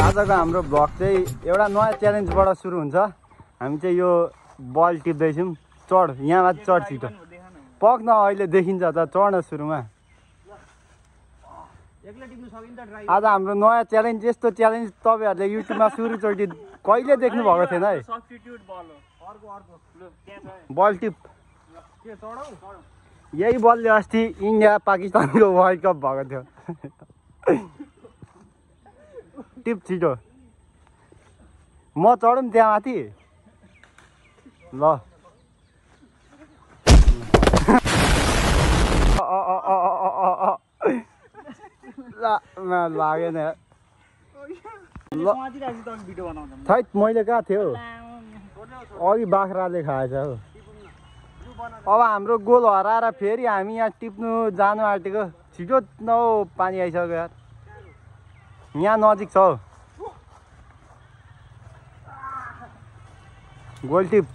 आजको हाम्रो भ्लग चाहिँ एउटा नयाँ च्यालेन्जबाट सुरु हुन्छ। हामी चाहिँ यो बल टिप्दैछौँ। चढ यहाँ माथि चढ छिटो पक्न अहिले देखिन्छ त चढ्न सुरुमा। आज हाम्रो नयाँ च्यालेन्ज यस्तो च्यालेन्ज तपाईँहरूले युट्युबमा सुरुचोटि कहिले देख्नु भएको थिएन है। बल टिप यही बलले अस्ति इन्डिया पाकिस्तानको वर्ल्ड कप भएको थियो। टिप छिटो म चढौँ त्यहाँ माथि ल। लागेन थैट मैले कहाँ थियो अघि बाख्राले खाएछ हौ। अब हाम्रो गोल हराएर फेरि हामी यहाँ टिप्नु जानु आँटेको। छिटो न पानी आइसक्यो यार यहाँ नजिक छ हौ। गोल टिप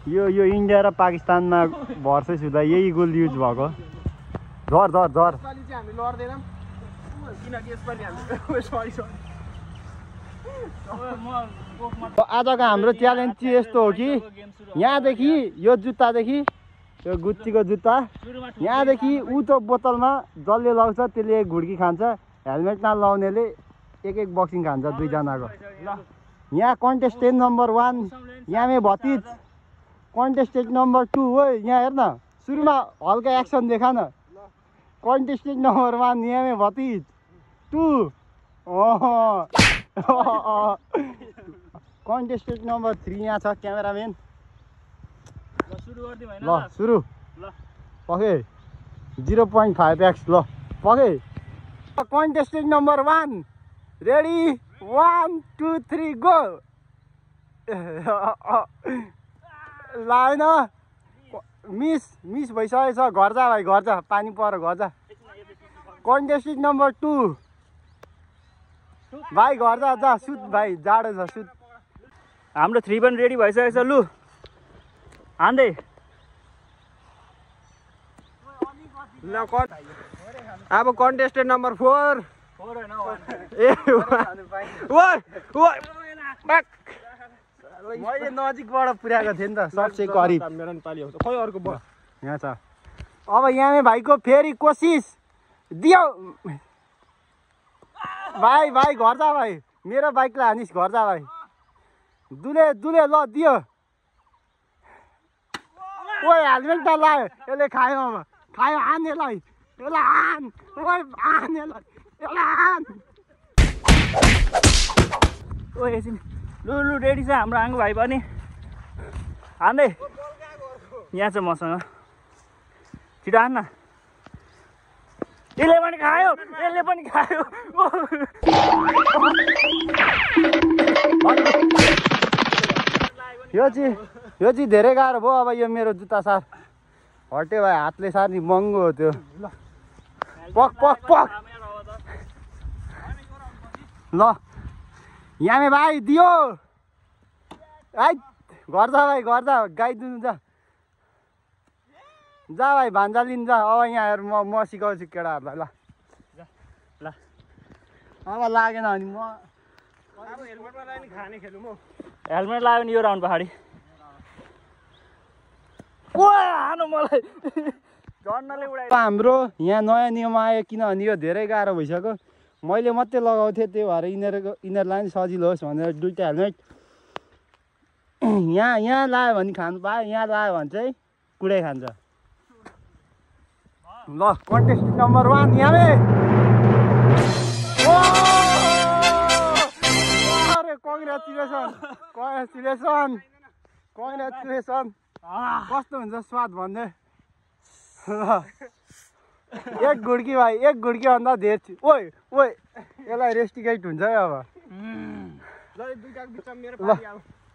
यो इन्डिया र पाकिस्तानमा भर्सेस हुँदा यही गोल युज भएको। झर झर झर आजको हाम्रो च्यालेन्ज चाहिँ यस्तो हो कि यहाँदेखि यो जुत्तादेखि यो गुच्चीको जुत्ता यहाँदेखि उतो बोतलमा जसले लाउँछ त्यसले एक घुड्की खान्छ। हेलमेट नलाउनेले एक बक्सिङ खान्छ दुईजनाको। यहाँ कन्टेस्टेन्ट नम्बर 1 यहाँ भतिज कन्टेस्टेन्ट नम्बर 2 हो। यहाँ हेर्न सुरुमा हल्का एक्सन देखा न। कन्टेस्टेन्ट नम्बर 1 यहाँ भतिज 2 कन्टेस्टेन्ट नम्बर 3 यहाँ छ क्यामेराम्यान। ल सुरु पके 0.5x ल पके। Contestant number 1 ready 1 2 3 go. लाएन मिस भइसकेछ। घर जा भाइ घर जा पानी पर घर जा। कन्टेस्टेन्ट नम्बर 2 भाइ घर जा जा सुत भाइ जाडो छ सुत। हाम्रो 3 पनि रेडी भइसकेको छ। लु हान्दै ल अब कन्टेस्टेन्ट नम्बर 4 मैले नजिकबाट पुर्याएको थिएँ नि त सबसे करिब। खै अर्को बल यहाँ छ। अब यहाँ भाइको फेरि कोसिस दियो भाइ भाइ घर जा भाइ। मेरो बाइकलाई हानिस् घर जा भाइ। दुले दुले ल दियो। ओए हेलमेट त लायो यसले खायो। अब खायो हान यसलाई यसलाई हान ओए हान यसलाई यसलाई हान। ओ एकछिन लु लु रेडी छ हाम्रो आङ्गो भाइ पनि हान्दै। यहाँ छ मसँग छिटो हान्न। यसले पनि खायो यसले पनि खायो। यो चाहिँ धेरै गाह्रो भयो। अब यो मेरो जुत्ता सार हट्यो भाइ हातले सार्ने महँगो हो त्यो। पक पक पक ल यहाँ भाइ दियो। आइ घर जा भाइ घर जा गाई दुनु जा जा भाइ भान्जा लिनु जा। अब यहाँ हेर म सिकाउँछु केटाहरूलाई ल ल अब लागेन भने म हेलमेटमा लायो नि खाने खेलौँ म। हेलमेट लायो नि यो राउन्ड पछाडि ओ हानु मलाई झन्नले उडायो। हाम्रो यहाँ नयाँ नियम आयो किनभने यो धेरै गाह्रो भइसक्यो। मैले मात्रै लगाउँथेँ त्यही भएर यिनीहरूलाई पनि सजिलो होस् भनेर दुईवटा हेलमेट यहाँ लायो भने खानु पायो। यहाँ लायो भने चाहिँ कुडै खान्छ। ल कन्टेस्टेन्ट नम्बर 1 यहाँ कङ्ग्रेचुलेसन कस्तो हुन्छ स्वाद भन्दै। एक घुड्की भाइ एक घुड्की भन्दा धेरै। ओइ ओइ यसलाई रेस्टिकेट हुन्छ है अब।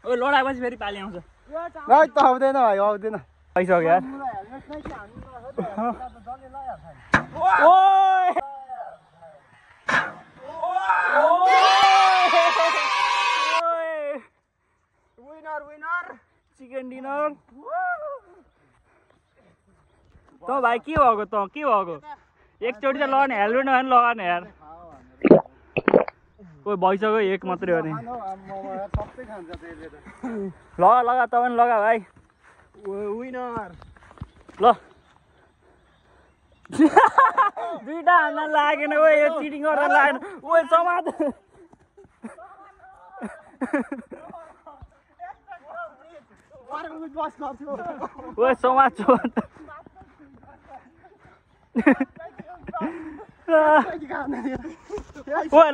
ओ लडाएपछि फेरि पाली आउँछ। त आउँदैन भाइ आउँदैन आइसक्यो यार। विनर चिकन डिनर त भाइ के भएको त के भएको एकचोटि त लगाउने हेलमेट नभए लगाउने यार ओ भइसक्यो एक मात्रै हो नि सबै खान्छ त्यसले त लगा लगा त पनि लगा भाइ विनर ल दुईटा हान्न लागेन ओ यो चिटिङ गर्न लागेन ओ समाज ओ समाज ओ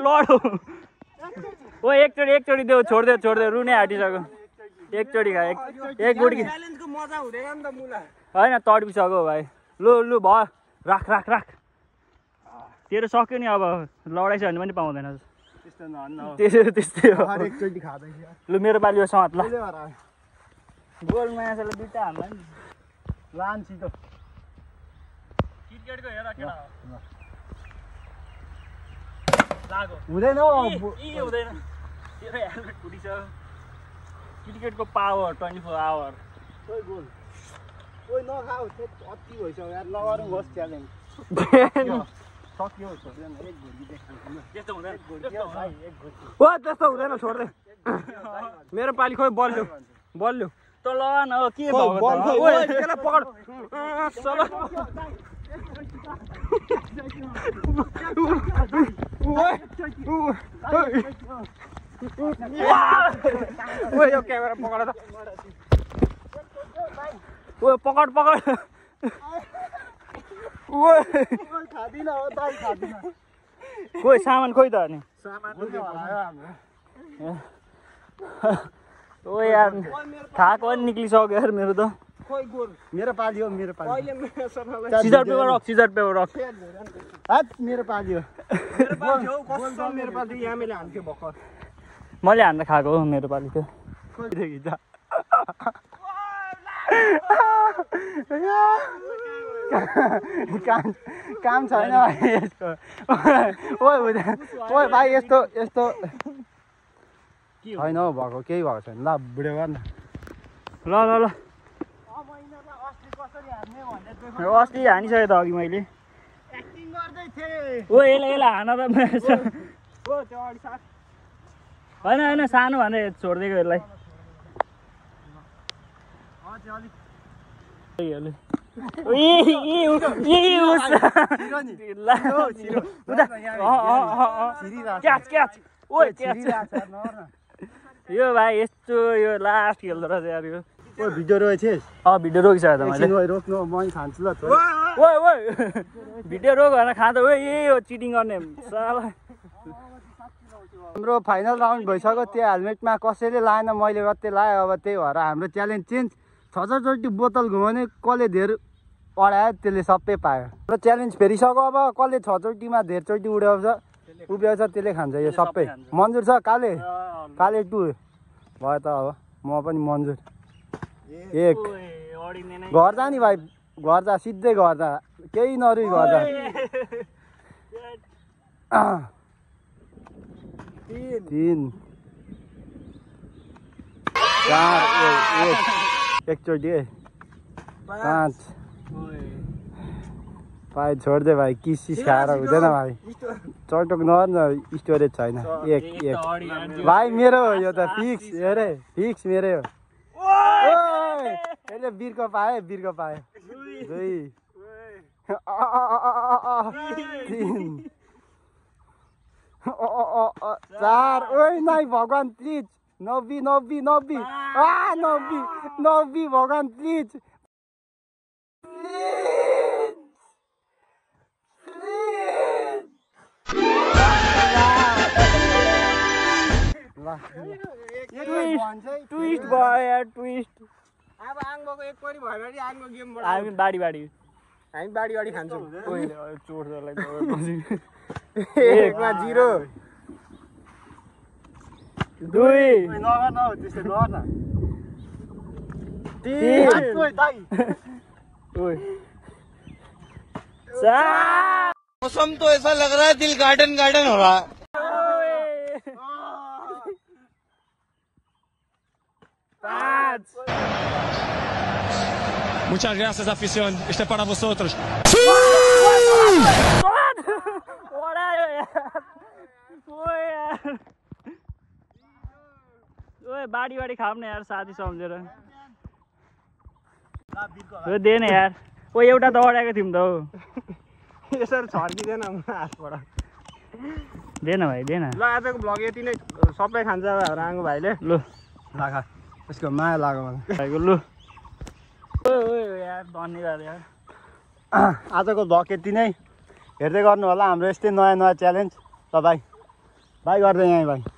लडो ओ एकचोटि देऊ छोडिदेऊ रुने आँटिसक्यो एकचोटि खा एक गुडी च्यालेन्जको मजा हुँदैन नि त मुला होइन तड्पिसक्यो भाइ लु भयो राख तेरो सक्यो नि अब लडाइछ भने पनि पाउँदैन त्यस्तो नहन्न त्यस्तै हो एकचोटि खाँदैछ लु मेरो पालि हो समात ल गोलमा यसले दुईटा हान्ला नि लान्छ त क्रिकेटको हेर केटा लागो हुँदैन हुँदैन तेरो हेलमेट फुटिसक्यो क्रिकेटको पावर 24 आवर खोइ गोल ओइ नखाऊ अति भइसक्यो यार नगरौँ होस् च्यालेन्ज सक्यो छोड्दैन एक घुर्की देखाउँछु त्यस्तो हुँदैन ओ त्यस्तो हुँदैन छोड्दै मेरो पाली खोइ बल ल्याउ त ल न के भएको ओए त्यसलाई पकड चलो ओए यो क्यामेरा पकड त ओ पकड ओइ खादिन हो दाइ खादिन खोइ सामान खोइ त अनि ओ यार खाएको पनि निक्लिसक्यो यार मेरो त खोइ गोल मेरो पाली हो सिजर पेपर रक हट मेरो पाली हो मेरो पाली यामेले हान्थ्यो भर्खर मैले हान्दा खाएको हो मेरो पालि थियो काम छैन भाइ यसको ओइ भाइ यस्तो होइन हौ भएको केही भएको छैन ल बुढो गर्न ल अस्ति हानिसकेँ त अघि मैले एक्टिङ गर्दै थिएँ ओ यसलाई हान त होइन सानो भनेर छोडिदिएको यसलाई यो भाइ यस्तो यो लास्ट खेल्दो रहेछ यार यो ओ भिडियो रोकेछस् भिडियो रोकिसकेँ त मैले रोक्नु म खान्छु ल ओ भिडियो रोक भनेर खाँदा ओ यही हो चिटिङ गर्ने साला हाम्रो फाइनल राउन्ड भइसक्यो त्यो हेलमेटमा कसैले लाएन मैले मात्रै लाएँ अब त्यही भएर हाम्रो च्यालेन्ज चेन्ज 6-6चोटि बोतल घुमाउने कसले धेर अडायो त्यसले सबै पायो र च्यालेन्ज फेरिसक्यो अब कसले 6चोटिमा धेरचोटि उभ्याउँछ त्यसले खान्छ यो सबै मन्जुर छ काले 2 भयो त अब म पनि मन्जुर 1 घर जा नि भाइ घर जा सिधै घर जा केही नरुई घर जा 3 4 एकचोटि 5 भाइ छोड दे भाइ किसिस खाएर हुँदैन भाइ चटक न स्टोरेज छैन 1 भाइ मेरो हो यो त फिक्स अरे फिक्स मेरै हो यसले बिर्को पाए 2 3 4 ओइ नाइ भगवान प्लिज 90 भगवान प्लिज ट्विस्ट भयो यार ट्विस्ट अब आङको एक परी भयो भने आङको गेमबाट हामी बाडी हामी बाडी खान्छौँ चोर्दलाई 1 मा 0 2 नगर त्यस्तो गर न 3 ओइ दाइ ओइ 4 मौसम तो ऐसा लग रहा है दिल गार्डन हो रहा है। Muchas gracias, afición. Este es para vosotros. Horario, ya. बाडी खाऊँ न यार साथी सम्झेर यो दे न यार ओ एउटा त अड्याएको थियौँ त हौ यसरी छर्किँदैन हातबाट दे न भाइ दे न ल आजको भ्लग यति नै सबै खान्छ अब हाम्रो आङ्गो भाइले लु लागा यसको माया लाग्यो मलाई भाइको लु ओ यार धन्यवाद यार आजको भ्लग यति नै हेर्दै गर्नु होला हाम्रो यस्तै नयाँ च्यालेन्ज ल भाइ बाई गर्दै यहाँ भाइ